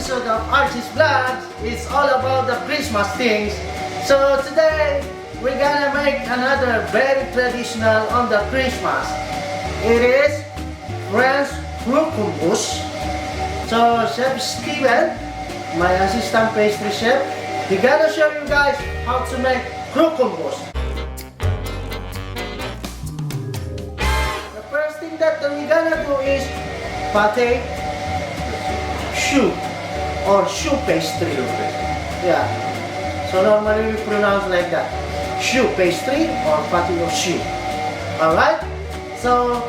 episode of Archie's Vlogs. It's all about the Christmas things. So today, we're gonna make another very traditional on the Christmas. It is French Croquembouche. So Chef Steven, my assistant pastry chef, he gonna show you guys how to make croquembouche. The first thing that we're gonna do is pate choux or choux pastry. Yeah. So normally we pronounce like that. Choux pastry or pate choux. Alright? So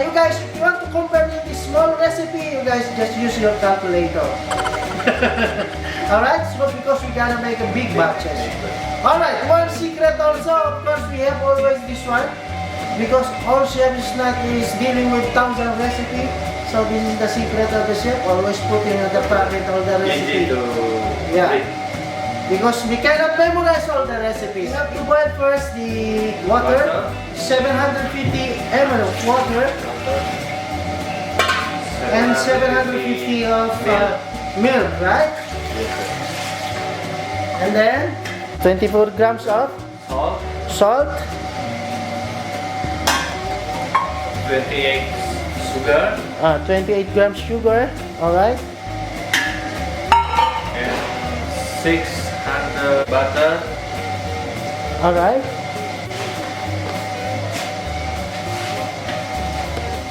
you guys, if you want to compare with this small recipe, you guys just use your calculator. Alright? So because we gotta make a big batches. Alright, one secret also, of course we have always this one. Because all chef is dealing with thousand recipes. So this is the secret of the chef. Always put in the packet all the recipe. Yeah. Because we cannot memorize all the recipes. We have to boil first the water. 750 ml of water. And 750 of milk, right? And then 24 grams of salt. 28 sugar. 28 grams sugar. Alright. And 600 butter. Alright.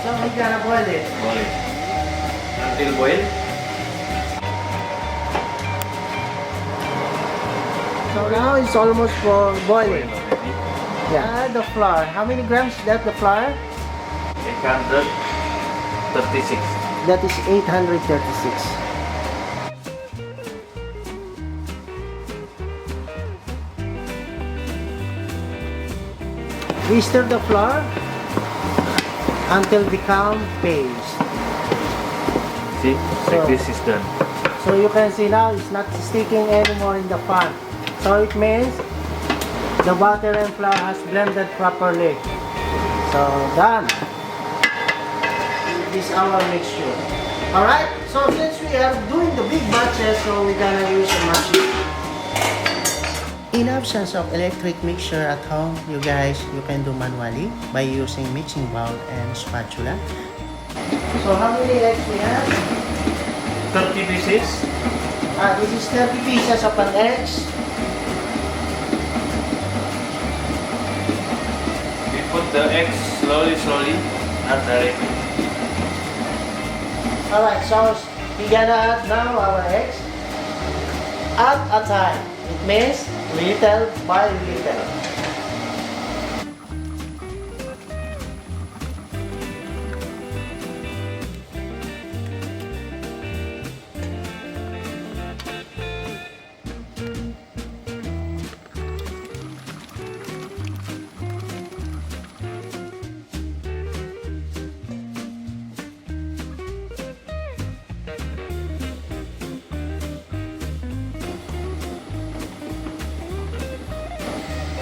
So we're gonna boil it. Boil it. Until boil. So now it's almost for boiling. Yeah, the flour. How many grams is that, the flour? 836. That is 836. We stir the flour until become paste. See, So- like this is done. So you can see now it's not sticking anymore in the pan. So it means the butter and flour has blended properly. So done. This is our mixture. Alright, so since we are doing the big batches, so we're gonna use a machine. In absence of electric mixer at home, you guys, you can do manually by using mixing bowl and spatula. So how many eggs we have? 30 pieces. This is 30 pieces of an eggs. We put the eggs slowly, not directly. Alright, so we're gonna add now our eggs at a time. It means little by little.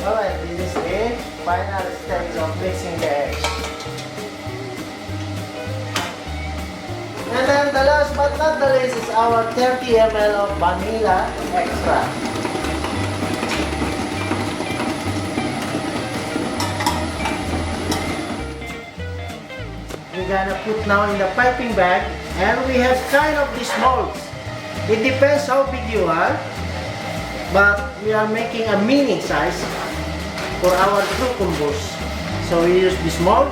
Alright, this is it. Final stage of mixing the eggs. And then the last but not the least is our 30 ml of vanilla extract. We're gonna put now in the piping bag, and we have kind of these molds. It depends how big you are, but we are making a mini size for our croquembouche. So we use this mold.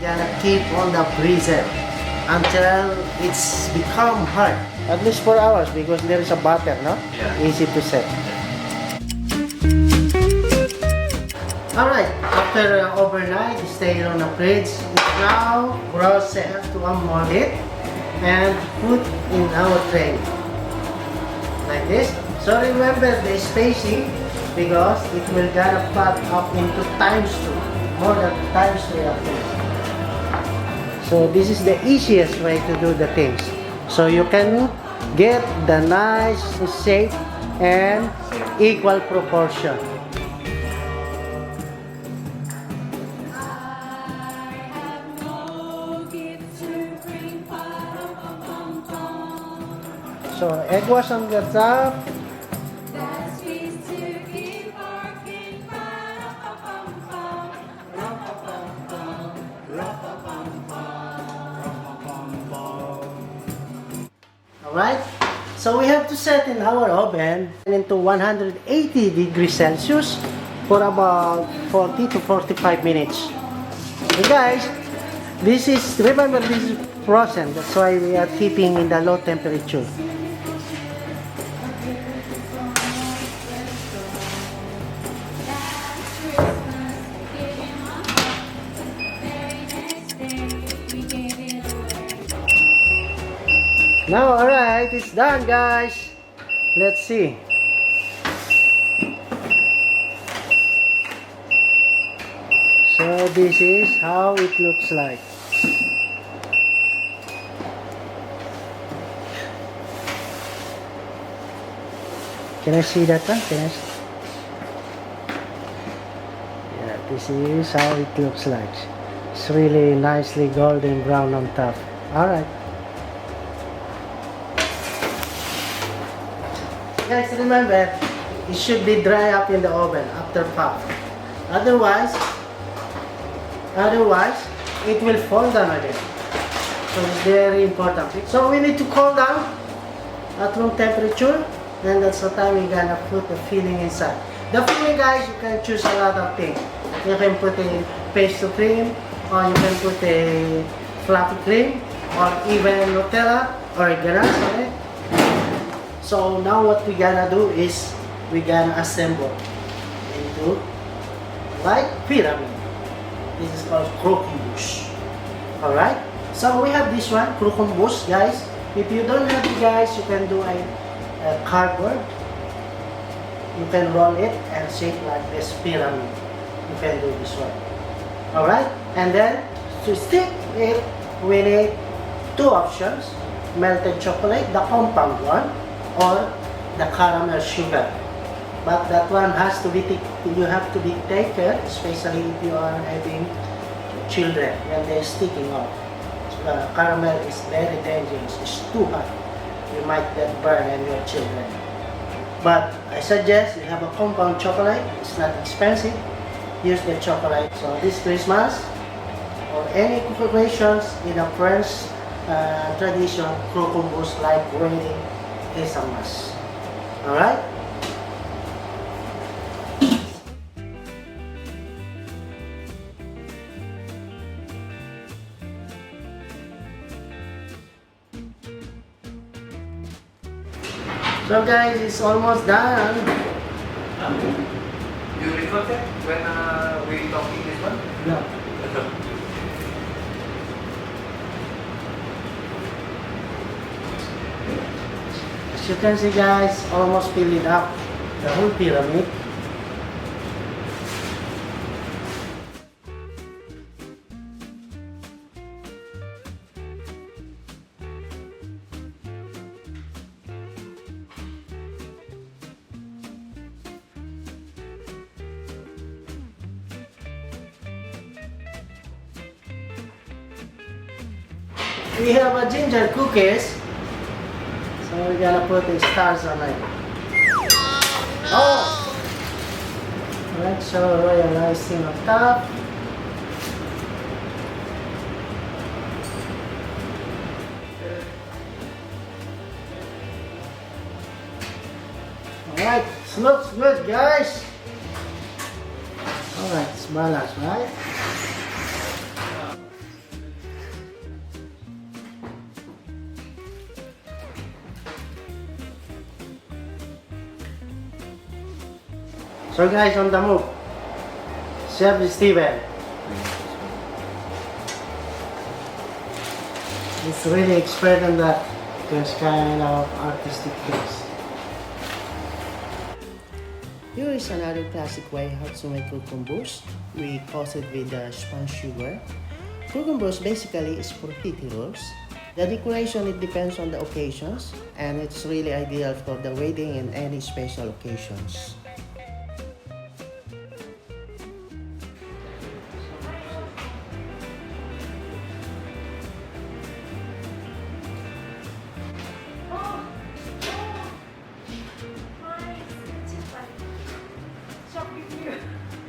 gonna keep on the freezer until it's become hard. At least 4 hours because there is a butter, no? Yeah. Easy to set. Alright, after overnight, stay on the fridge. It's now process to unmold it and put in our tray. Like this. So remember the spacing because it will gonna cut up into times 2. More than times 3 of this. So this is the easiest way to do the things. So you can get the nice shape and equal proportion. So egg wash on the top. Alright, so we have to set in our oven into 180 degrees Celsius for about 40 to 45 minutes. Okay guys, remember this is frozen, that's why we are keeping in the low temperature. Now, alright, it's done guys. Let's see. So this is how it looks like. Can I see that one? Can I see? Yeah, this is how it looks like. It's really nicely golden brown on top. Alright. Guys, remember, it should be dry up in the oven after pop. Otherwise, it will fall down again. So it's very important. So we need to cool down at room temperature, and that's the time we're gonna put the filling inside. The filling, guys, you can choose a lot of things. You can put a pastry cream, or you can put a fluffy cream, or even Nutella or ganache on it. So now what we gonna do is we gonna assemble into like pyramid. This is called croquembouche. Alright? So we have this one, croquembouche, guys. If you don't have it, guys, you can do a cardboard. You can roll it and shape like this pyramid. You can do this one. Alright? And then to stick it, we need 2 options. Melted chocolate, the compound one, or the caramel sugar. But that one has to be, you have to be taken, especially if you are having children when they're sticking off. Caramel is very dangerous, it's too hot. You might get burned and your children. But I suggest you have a compound chocolate, it's not expensive. Use the chocolate. So this Christmas, or any preparations in a French tradition, croquembouche like wedding is a must. Alright? So guys, it's almost done. You record it when we talking this one? No. As you can see guys, almost filling up the whole pyramid. We have a ginger cookies. So we're gonna put the stars on it. Oh! Alright, so royal icing on top. Alright, it looks good guys. Alright, it's balanced, right? So guys, on the move. Chef Steven. He's really expert on that. Those kind of artistic things. Here is another classic way how to make croquembouche. We toss it with spun sugar. Croquembouche basically is profiteroles. The decoration, it depends on the occasions, and it's really ideal for the wedding and any special occasions.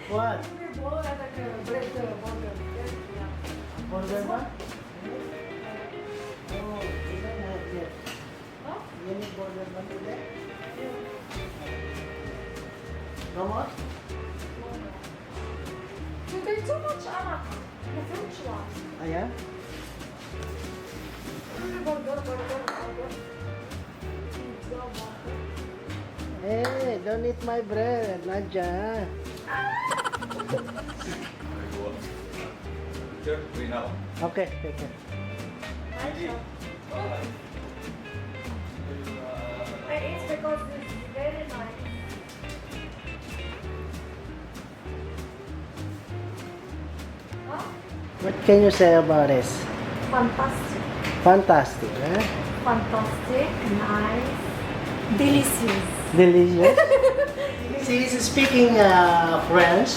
What? Burger ba? Oh, you don't have yet. Huh? You need burger ba today? No more? There's so much the fruit one. Ayan? Hey, don't eat my bread, Nadja. Sure, we know. Okay, okay. I ate because it's very nice. Huh? What can you say about this? Fantastic. Fantastic, eh? Fantastic, nice, delicious. Delicious. She's speaking French,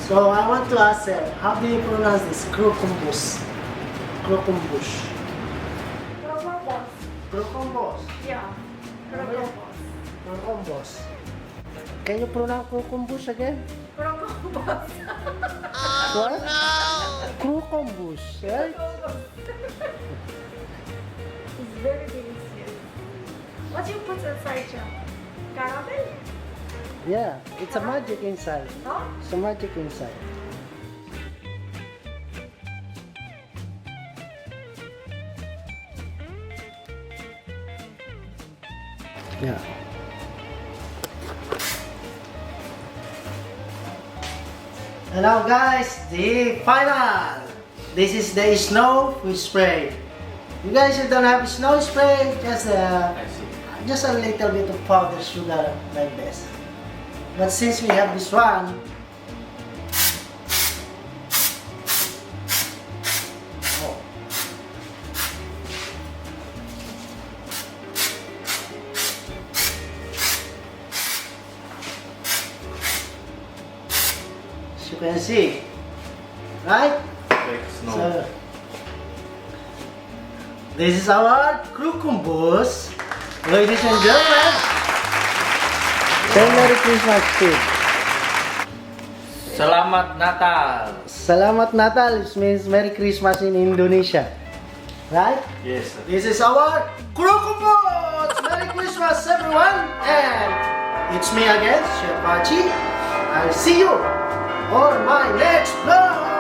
so I want to ask her, how do you pronounce this? Croquembouche. Croquembouche. Crocobos. Croquembouche. Yeah. Crocobos. Croquembouche. Can you pronounce croquembouche again? Crocobos. What? Croquembouche, right? It's very delicious. What you put inside you? Caramel? Yeah, it's a magic inside. No? It's a magic inside. Yeah. Hello guys, the final. This is the snow we spray. You guys who don't have snow spray, I see. just a little bit of powdered sugar like this. But since we have this one, oh. As you can see, right? Like snow. So, this is our croquembouche, ladies and gentlemen. Say Merry Christmas, Steve. Selamat Natal. Selamat Natal, it means Merry Christmas in Indonesia. Right? Yes. Sir. This is our croquembouche. Merry Christmas, everyone. And it's me again, Chef Archie. I'll see you on my next vlog.